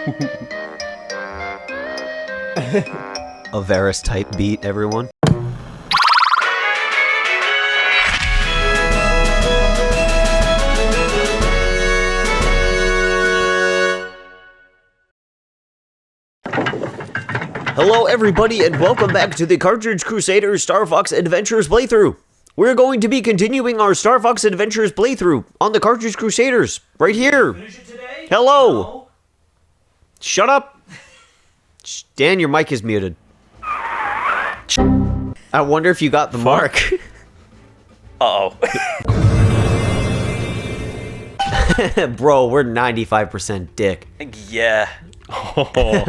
A Veras type beat, everyone. Hello everybody and welcome back to the Cartridge Crusaders Star Fox Adventures playthrough. We're going to be continuing our Star Fox Adventures playthrough on the Cartridge Crusaders, right here. Finish it today? Hello. No. Shut up. Dan, your mic is muted. I wonder if you got the mark. Uh-oh. Bro, we're 95% dick. Yeah. Oh.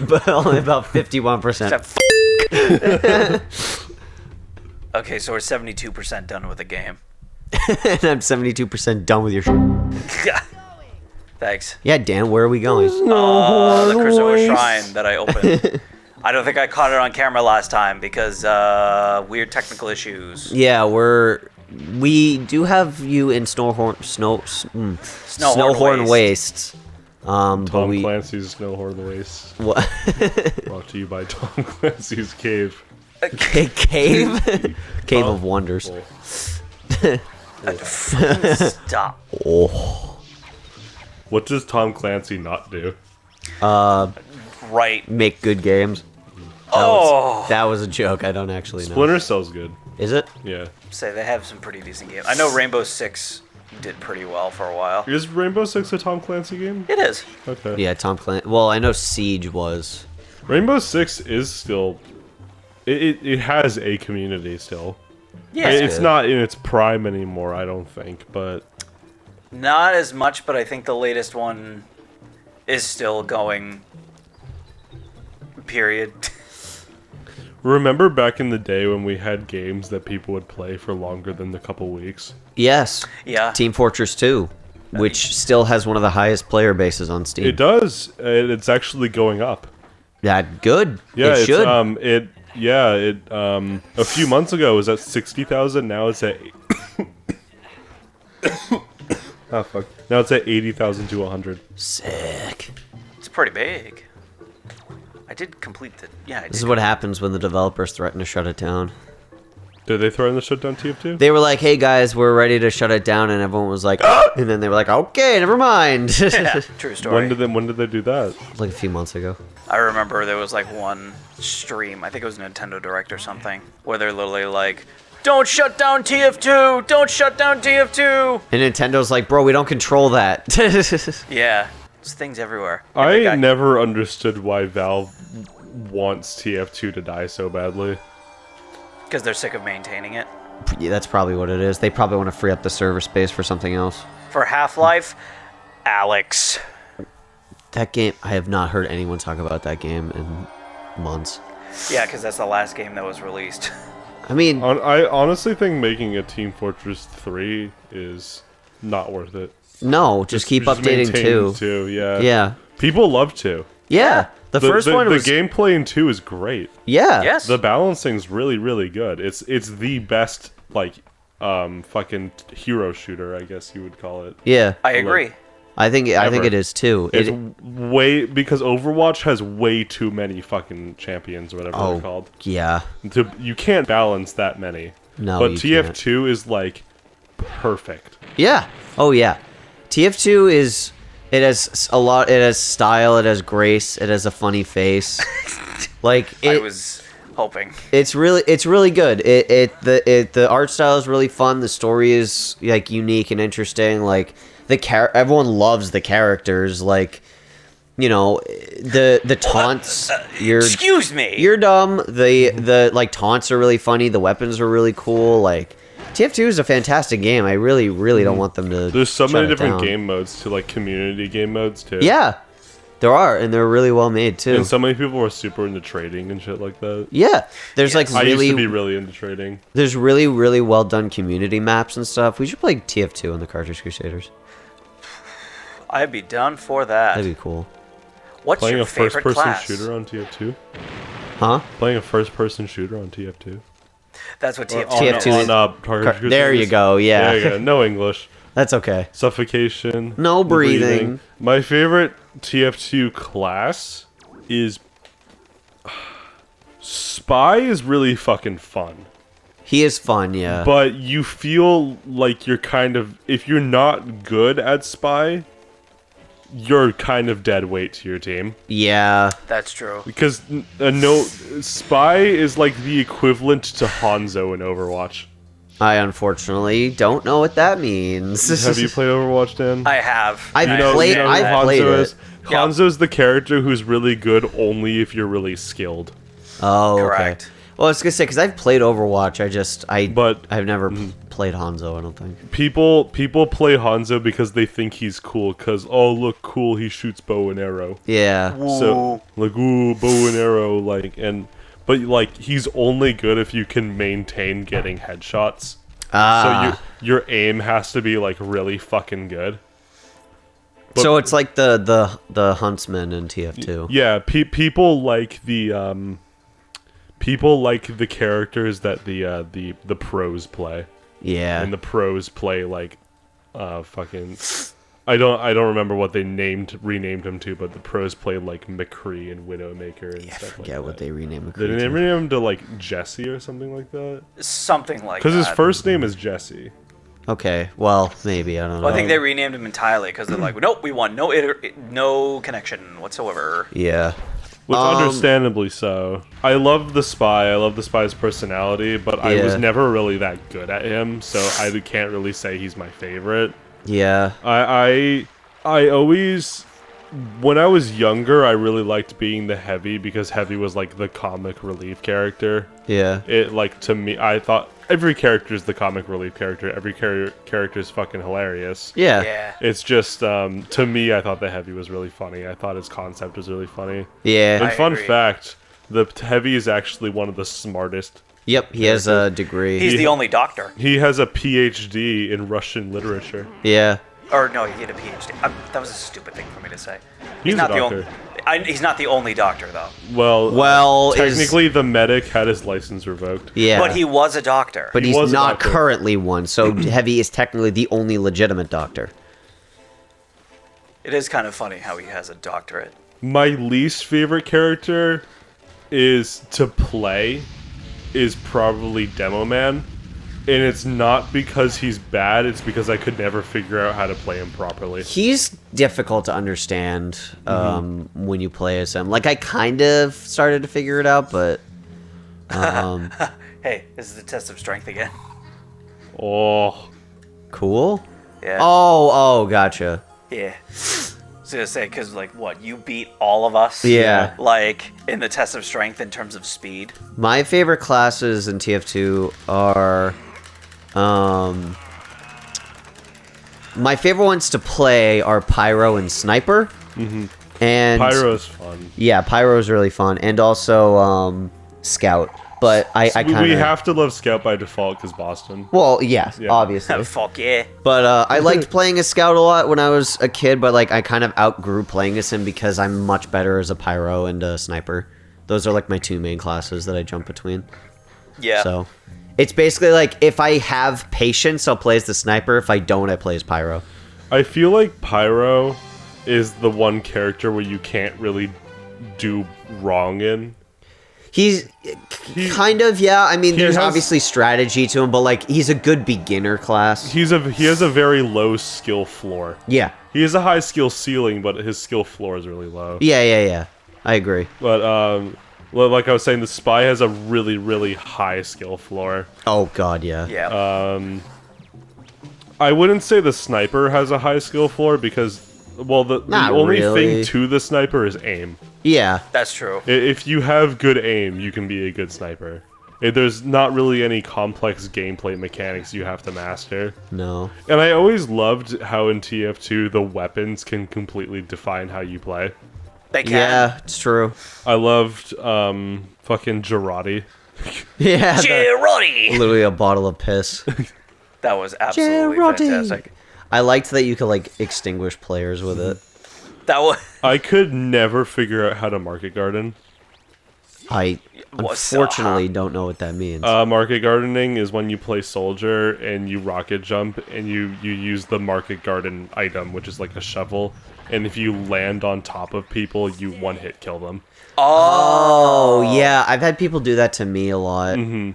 But only about 51%. Okay, so we're 72% done with the game. And I'm 72% done with your Yeah. Thanks. Yeah, Dan, where are we going? The Krazoa Shrine that I opened. I don't think I caught it on camera last time because weird technical issues. Yeah, we do have you in Snowhorn Wastes. Tom But we Clancy's Snowhorn Waste. what? Brought to you by Tom Clancy's Cave. Cave of Wonders. Stop. Oh. What does Tom Clancy not do? Right. Make good games. That was a joke. I don't actually know. Splinter Cell's good. Is it? Yeah. Say they have some pretty decent games. I know Rainbow Six did pretty well for a while. Is Rainbow Six a Tom Clancy game? It is. Okay. Yeah, Tom Clancy. Well, I know Siege was. Rainbow Six is still... It has a community still. Yeah. It's not in its prime anymore, I don't think, but... Not as much, but I think the latest one is still going. Period. Remember back in the day when we had games that people would play for longer than a couple weeks? Yes. Yeah. Team Fortress 2, which still has one of the highest player bases on Steam. It does. It's actually going up. That good. Yeah, it should. A few months ago it was at 60,000. Now it's at oh fuck. Now it's at 80,000 to 100. Sick. It's pretty big. I did complete the. Yeah. I did. This is what happens when the developers threaten to shut it down. Did they throw in the shutdown TF2? They were like, "Hey guys, we're ready to shut it down," and everyone was like, and then they were like, "Okay, never mind." Yeah, true story. When did they do that? Like a few months ago. I remember there was like one stream, I think it was Nintendo Direct or something, where they're literally like, "Don't shut down TF2! Don't shut down TF2!" And Nintendo's like, "Bro, we don't control that." Yeah, there's things everywhere. I never understood why Valve wants TF2 to die so badly. Because they're sick of maintaining it. Yeah, that's probably what it is. They probably want to free up the server space for something else. For Half-Life, Alex. That game, I have not heard anyone talk about that game in months. Yeah, because that's the last game that was released. I mean, I honestly think making a Team Fortress 3 is not worth it. no, just keep updating maintain 2. Yeah. Yeah. People love 2. Yeah. The first one was... The gameplay in 2 is great. Yeah. Yes. The balancing's really, really good. It's the best, like, fucking hero shooter, I guess you would call it. Yeah. I agree. I think it is too. It's way... Because Overwatch has way too many fucking champions, or whatever they're called. Yeah. You can't balance that many. No, But you TF2 is, like, perfect. Yeah. Oh, yeah. TF2 is... It has a lot... It has style, it has grace, it has a funny face. Like, I was hoping. It's really good. The art style is really fun. The story is, like, unique and interesting. Like, everyone loves the characters. Like, you know, the taunts. Excuse me. You're dumb. The like taunts are really funny. The weapons are really cool. Like, TF2 is a fantastic game. I really don't want them to. There's so many different down. game modes to like community game modes too. Yeah, there are, and they're really well made too. And so many people are super into trading and shit like that. Yeah, there's like I really. used to be really into trading. There's really well done community maps and stuff. We should play TF2 on the Cartridge Crusaders. I'd be down for that. That'd be cool. What's Playing your a favorite first-person class? shooter on TF2? Huh? Playing a first-person shooter on TF2? That's what TF2 TF2 is. Cartridge There you Crusaders? go. Yeah. There you go. No English. That's okay. Suffocation. No breathing. My favorite TF2 class is... Spy is really fucking fun. He is fun, yeah. But you feel like you're kind of... If you're not good at Spy, you're kind of dead weight to your team. Yeah. That's true. Because Spy is like the equivalent to Hanzo in Overwatch. I unfortunately don't know what that means. Have you played Overwatch, Dan? I have. I've I played- understand I've that. played it. Hanzo's the character who's really good only if you're really skilled. Oh, Correct. okay. Well, I was gonna say because I've played Overwatch, I've never Mm-hmm. played Hanzo. I don't think. People play Hanzo because they think he's cool. Cause oh look, cool, he shoots bow and arrow. Yeah. So like ooh, bow and arrow, but like he's only good if you can maintain getting headshots. So your aim has to be like really fucking good. But, so it's like the huntsman in TF2. yeah, people like the characters that the pros play. Yeah. And the pros play like fucking I don't remember what they renamed him to, but the pros play like McCree and Widowmaker and stuff like that. I forget what they renamed Did McCree they to. rename him to like Jesse or something like that? Something like that. Because his first name is Jesse. Okay, well, maybe, I don't know. Well, I think they renamed him entirely because they're like, nope, we want no connection whatsoever. Yeah. Which understandably so. I love the Spy. I love the Spy's personality, but I was Yeah. never really that good at him, so I can't really say he's my favorite. Yeah. I always, when I was younger, I really liked being the Heavy because Heavy was like the comic relief character. Yeah. It like to me, I thought every character is the comic relief character. Every character is fucking hilarious. Yeah. Yeah. It's just to me, I thought the Heavy was really funny. I thought his concept was really funny. Yeah. And I fun agree. fact, the Heavy is actually one of the smartest. Yep, he has a degree. He's the only doctor. He has a PhD in Russian literature. Yeah. Or no, he had a PhD. That was a stupid thing for me to say. He's not a the doctor. only. He's not the only doctor though. Well, is- technically the medic had his license revoked. Yeah. But he was a doctor. But He he's was a not doctor. currently one, so Heavy is technically the only legitimate doctor. It is kind of funny how he has a doctorate. My least favorite character is probably Demo Man. And it's not because he's bad, it's because I could never figure out how to play him properly. He's difficult to understand when you play as him. Like, I kind of started to figure it out, but... Hey, this is the test of strength again. Oh. Cool? Yeah. Oh, gotcha. Yeah. I was gonna say, because, like, what, you beat all of us? Yeah. Like, in the test of strength in terms of speed? My favorite classes in TF2 are... my favorite ones to play are Pyro and Sniper. Mm-hmm. And Pyro's fun. Yeah, Pyro's really fun. And also Scout. But I kind of... We have to love Scout by default because Boston. Well, yes, Yeah. obviously. Fuck yeah. But I liked playing as Scout a lot when I was a kid, but like I kind of outgrew playing as him because I'm much better as a Pyro and a Sniper. Those are like my two main classes that I jump between. Yeah. So it's basically like if I have patience, I'll play as the Sniper. If I don't, I play as Pyro. I feel like Pyro is the one character where you can't really do wrong in. He's kind of, yeah. I mean, there's has- obviously strategy to him, but like he's a good beginner class. He has a very low skill floor. Yeah. He has a high skill ceiling, but his skill floor is really low. Yeah. I agree. But well, like I was saying, the Spy has a really, really high skill floor. Oh god, yeah. Yeah. I wouldn't say the Sniper has a high skill floor because, well, the Not only really. thing to the Sniper is aim. Yeah. That's true. If you have good aim, you can be a good sniper. There's not really any complex gameplay mechanics you have to master. No. And I always loved how in TF2 the weapons can completely define how you play. They can. Yeah, it's true. I loved fucking Girardi. Yeah. Girardi! Literally a bottle of piss. That was absolutely Girardi. fantastic. I liked that you could like extinguish players with it. That was... I could never figure out how to market garden. I unfortunately don't know what that means. Market gardening is when you play soldier and you rocket jump and you use the market garden item, which is like a shovel, and if you land on top of people, you one-hit kill them. Oh, yeah. I've had people do that to me a lot. Mm-hmm.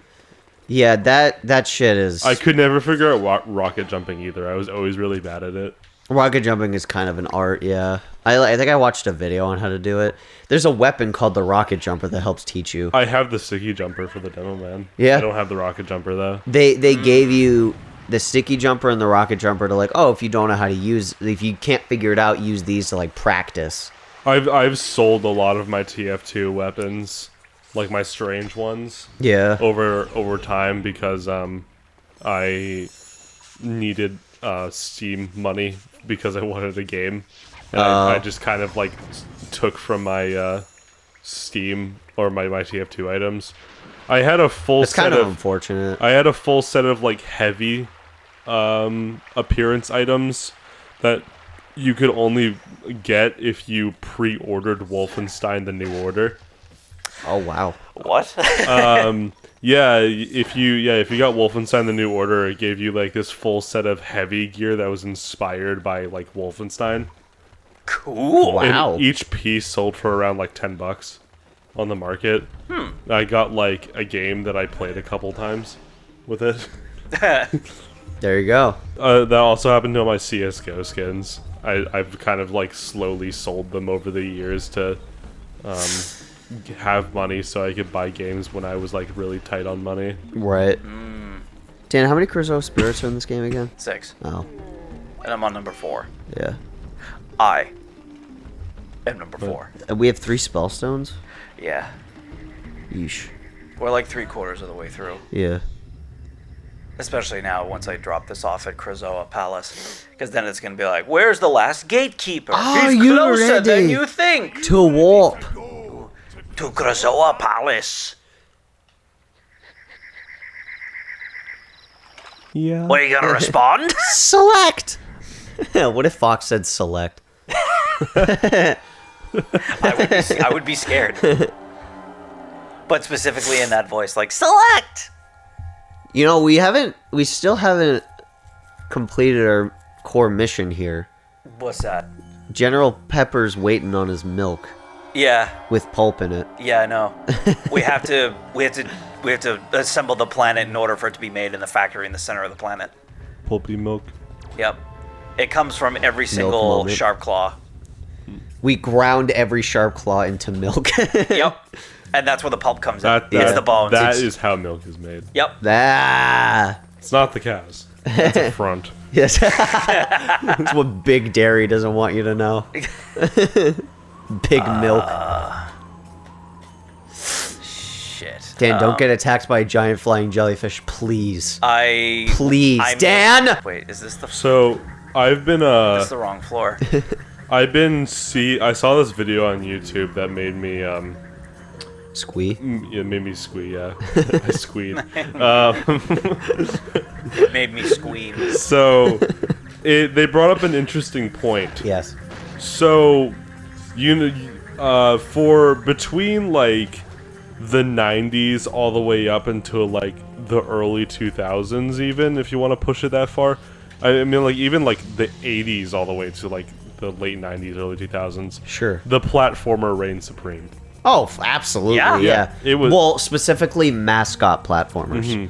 Yeah, that shit is... I could never figure out rocket jumping either. I was always really bad at it. Rocket jumping is kind of an art, yeah. I think I watched a video on how to do it. There's a weapon called the rocket jumper that helps teach you. I have the sticky jumper for the demo, man. Yeah? I don't have the rocket jumper, though. They gave you the sticky jumper and the rocket jumper to like, oh, if you don't know how to use... If you can't figure it out, use these to like practice. I've sold a lot of my TF2 weapons, like my strange ones. Yeah. Over time because I needed Steam money because I wanted a game, and I just kind of like took from my Steam or my TF2 items. I had a full It's set kind of of unfortunate. I had a full set of like heavy appearance items that you could only get if you pre-ordered Wolfenstein: The New Order. Oh wow. What? Yeah, if you got Wolfenstein: The New Order, it gave you like this full set of heavy gear that was inspired by like Wolfenstein. Cool. Wow. And each piece sold for around like $10 on the market. I got like a game that I played a couple times with it. There you go. That also happened to my CS:GO skins. I've kind of like slowly sold them over the years to have money so I could buy games when I was like really tight on money. Right. Dan, how many Crusoe spirits are in this game again? 6. Oh. And I'm on number 4. Yeah. I am number 4. And we have 3 spell stones? Yeah. Yeesh. We're like 3/4 of the way through. Yeah. Especially now, once I drop this off at Krazoa Palace. Because then it's going to be like, where's the last gatekeeper? Are He's you closer ready than you think. to warp? To Krazoa Palace. Yeah. What, are you going to respond? Select! What if Fox said select? I would be scared. But specifically in that voice, like, select! You know, we still haven't completed our core mission here. What's that? General Pepper's waiting on his milk Yeah. with pulp in it. Yeah, I know. we have to assemble the planet in order for it to be made in the factory in the center of the planet. Pulpy milk. Yep. It comes from every single moment. sharp claw. We ground every sharp claw into milk. Yep. And that's where the pulp comes in. It's That the bones. That is how milk is made. Yep. Ah. It's not the cows. That's a front. Yes. That's what Big Dairy doesn't want you to know. Big milk. Shit. Dan, don't get attacked by a giant flying jellyfish, please. Please, I'm- Dan! Wait, is this the So I've been this is the wrong floor? I saw this video on YouTube that made me Squee. it made me squee, yeah. I squeed. It made me squeam. So they brought up an interesting point. Yes. So for between like the 90s all the way up until like the early 2000s, even if you want to push it that far, I mean like even like the 80s all the way to like the late 90s, early 2000s. Sure. The platformer reigned supreme. Oh, absolutely, Yeah. yeah. It was- well, specifically mascot platformers.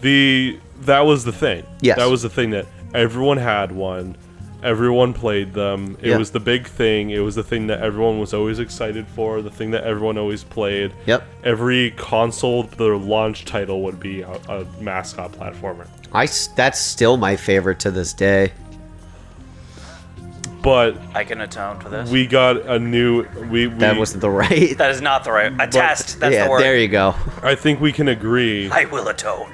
That was the thing. Yes. That was the thing that everyone had one. Everyone played them. It Yeah. was the big thing. It was the thing that everyone was always excited for. The thing that everyone always played. Yep. Every console, their launch title would be a mascot platformer. That's still my favorite to this day. But I can atone for this. we got a new. That wasn't the right. That is not the right. Attest. That's yeah, the word. there you go. I think we can agree. I will atone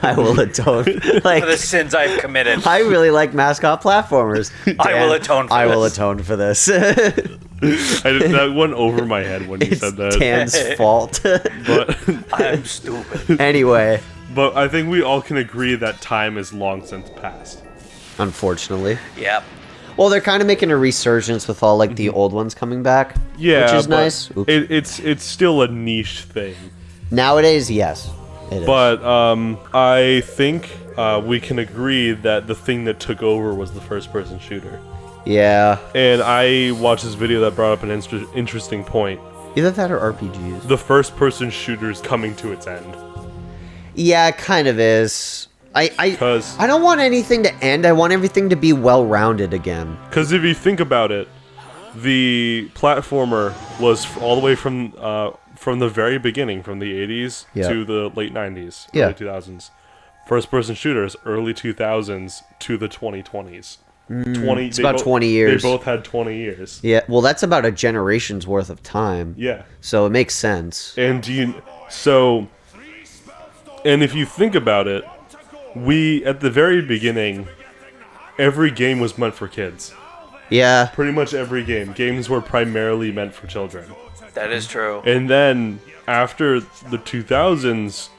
I will atone. Like, for the sins I've committed. I really like mascot platformers. I will atone for I will this. atone for this. That went over my head when you It's said that. Dan's fault. But I'm stupid. Anyway, but I think we all can agree that time is long since passed. unfortunately. Yep. Well, they're kind of making a resurgence with all like the old ones coming back. Yeah, which is but nice. Oops. it's still a niche thing. Nowadays, yes, it is. But I think we can agree that the thing that took over was the first-person shooter. Yeah. And I watched this video that brought up an interesting point. Either that or RPGs. The first-person shooter is coming to its end. Yeah, it kind of is. I 'Cause- don't want anything to end. I want everything to be well-rounded again. Because if you think about it, the platformer was all the way from the very beginning, from the 80s Yeah. to the late 90s, Yeah. early 2000s. First-person shooters, early 2000s to the 2020s. It's about 20 years. They both had 20 years. Yeah, well, that's about a generation's worth of time. Yeah. So it makes sense. And if you think about it, at the very beginning, every game was meant for kids. Yeah. Pretty much every game. Games were primarily meant for children. That is true. And then, after the 2000s,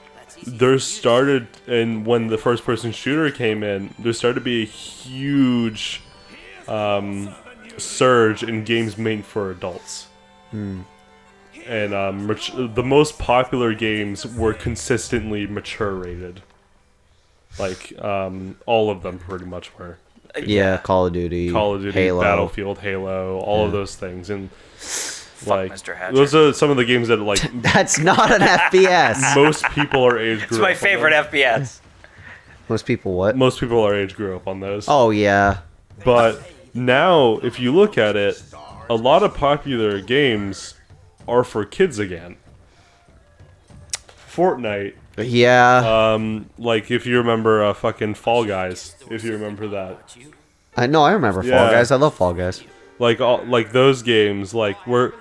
when the first-person shooter came in, there started to be a huge surge in games made for adults. And the most popular games were consistently mature-rated. Like, all of them pretty much were. Yeah, Call of Duty, Halo. Battlefield, Halo, all of those things. And like, Mr. Hatcher. those are some of the games that like That's not an FPS. most people our age grew It's my up favorite on FPS. Most people what? Most people our age grew up on those. Oh, yeah. But now, if you look at it, a lot of popular games are for kids again. Fortnite. Yeah. Like, if you remember fucking Fall Guys, if you remember that. I know, I remember Fall Yeah. Guys. I love Fall Guys. Like those games, like, we're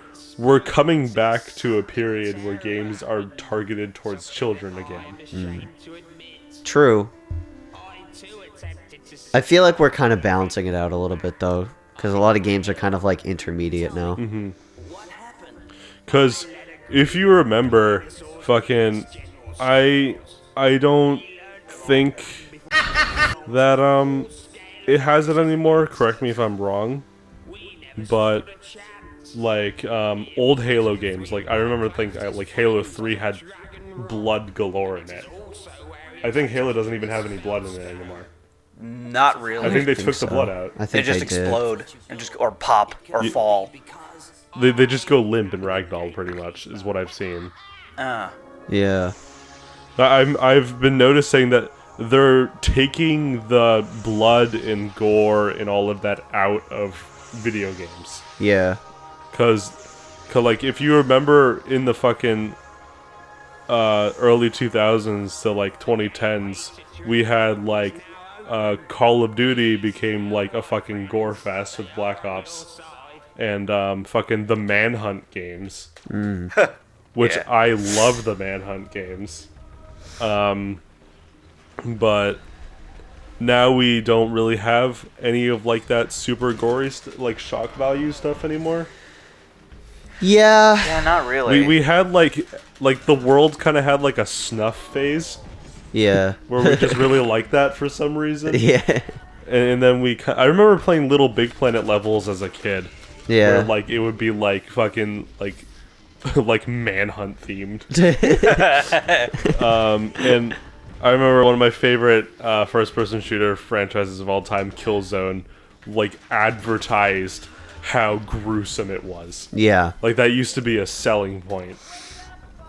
coming back to a period where games are targeted towards children again. True. I feel like we're kind of balancing it out a little bit, though. Because a lot of games are kind of, like, intermediate now. Because if you remember, fucking, I don't think that it has it anymore. Correct me if I'm wrong, but like old Halo games, like I remember thinking like Halo 3 had blood galore in it. I think Halo doesn't even have any blood in it anymore. Not really. I think they took so. the blood out. I They think just did. explode or pop or fall. They just go limp and ragdoll pretty much is what I've seen. Yeah. I've been noticing that they're taking the blood and gore and all of that out of video games. Yeah. Cause like if you remember in the fucking early 2000s to like 2010s, we had like Call of Duty became like a fucking gore fest with Black Ops and fucking the Manhunt games. Which Yeah. I love the Manhunt games. But now we don't really have any of like that super gory like shock value stuff anymore. Yeah. Yeah, not really. We had like the world kind of had like a snuff phase Yeah. where we just really liked that for some reason. Yeah. And then I remember playing Little Big Planet levels as a kid. Yeah. Where like it would be like fucking like like Manhunt themed. And I remember one of my favorite first-person shooter franchises of all time, Killzone, like advertised how gruesome it was. Yeah. Like that used to be a selling point.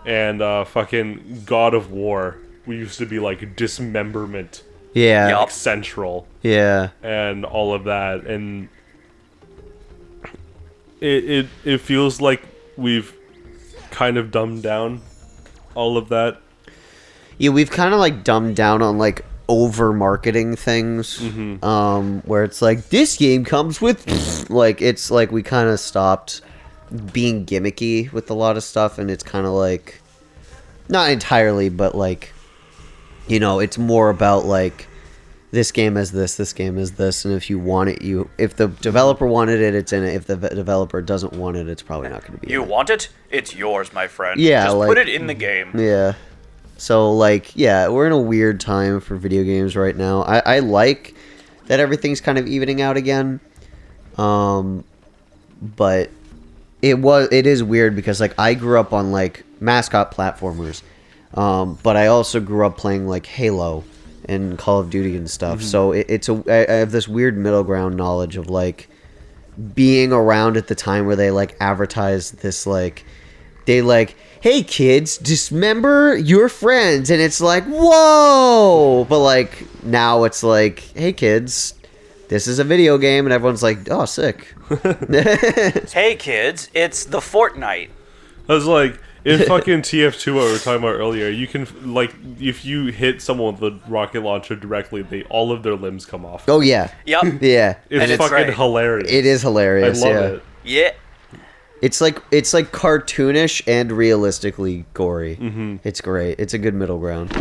And fucking God of War, we used to be like dismemberment, Yeah. Yup. central, Yeah. and all of that. And it feels like we've kind of dumbed down all of that. Yeah, we've kind of like dumbed down on like over marketing things. Where it's like this game comes with like it's like we kind of stopped being gimmicky with a lot of stuff, and it's kind of like not entirely, but like it's more about like this game is this game is this, and if you want it, if the developer wanted it, it's in it. If the developer doesn't want it, it's probably not going to be. You in it. want it? It's yours, my friend. Yeah, Just like- put it in the game. Yeah. So, like, yeah, we're in a weird time for video games right now. I like that everything's kind of evening out again. But it is weird because like I grew up on like mascot platformers, but I also grew up playing like Halo and Call of Duty and stuff. So I have this weird middle ground knowledge of like being around at the time where they like advertised this like they like, hey kids, dismember your friends, and it's like, whoa. But like now it's like, hey kids, this is a video game, and everyone's like, oh, sick. Hey kids, it's the Fortnite. I was like, in fucking TF2, what we were talking about earlier, you can, like, if you hit someone with a rocket launcher directly, all of their limbs come off. Oh, yeah. Yep. Yeah. It's fucking great. hilarious. It is hilarious, I love it. Yeah. It's like cartoonish and realistically gory. It's great. It's a good middle ground.